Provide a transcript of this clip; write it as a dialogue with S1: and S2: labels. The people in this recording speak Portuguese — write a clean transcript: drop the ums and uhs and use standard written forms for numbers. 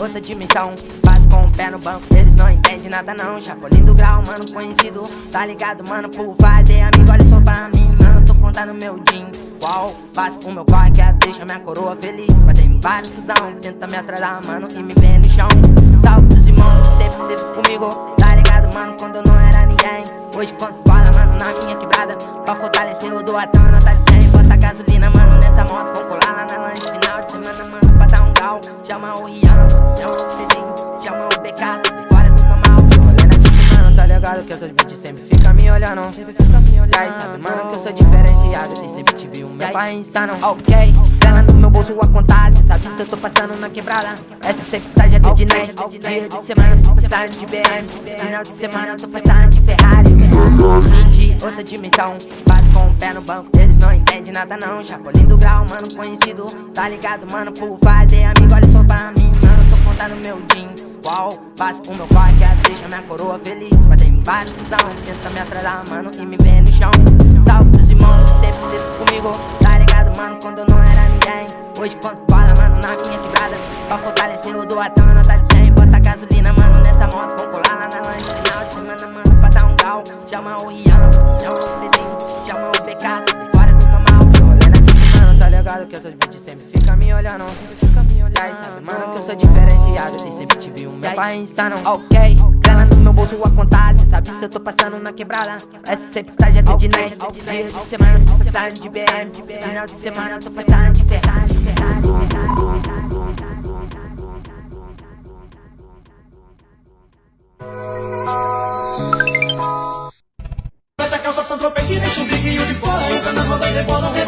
S1: outra dimensão. Passo com o pé no banco, eles não entendem nada não. Chapolin do grau, mano, conhecido. Tá ligado, mano, por fazer amigo, olha só pra mim, mano, tô contando meu din. Uau, passo o meu corre que deixa minha coroa feliz. Mas tem vários cuzão, tenta me atrasar, mano, e me vê no chão. Salve pros irmãos que sempre teve comigo. Tá ligado, mano, quando eu não era ninguém. Hoje quando cola, mano, na minha quebrada, pra fortalecer o doatão, nota de 100. Bota gasolina, mano, nessa moto. Vamos colar lá na lanche, final de semana, mano, pra dar um grau. Chama o Rian, chama o Pedrinho, chama o BK, tudo fora do normal. Olhando assim, mano, tá ligado que essas bitches sempre fica me olhando. Sempre fica me olhando. E sabe, mano, que eu sou diferenciado, eu sempre tive o meu pai insano. Ok, grana no meu bolso a contar, cê sabe se eu tô passando na quebrada. Essa sempre tá já de nerd. Dia de semana eu tô passando de BM, final de semana eu tô passando de Ferrari. De outra dimensão, passo com o pé no banco, eles não entendem nada não. Chapolin do grau, mano, conhecido. Tá ligado, mano, por fazer amigo, olha só pra mim, mano, tô contando meu din. Uau, passo o meu corre que deixa minha coroa feliz. Mas tem vários cuzão, tenta me atrasar, mano, e me vê no chão. Salve pros irmãos que sempre teve comigo. Tá ligado, mano, quando eu não era ninguém. Hoje quando cola, mano, na minha quebrada, pra fortalecer o doatão, nota de 100. Bota gasolina, mano, nessa moto. Vamos colar lá na lanche, final de semana, mano, pra dar um grau. Chama o Rian, chama o Pedrinho, chama o BK, tudo fora do normal. Olhando assim, mano, tá ligado que essas bitches sempre ficam me olhando. E aí sabe, mano, que eu sou diferenciado, eu sempre tive o meu pai insano. Ok, grana no meu bolso a contar, cê sabe se eu tô passando na quebrada. Essa sempre tá já de nerd. Dia de semana eu tô passando de BM, final de semana eu tô passando de Ferrari.
S2: Fecha a calça, Sandro Peck, deixa o biquinho de fora. Entra na roda de bola.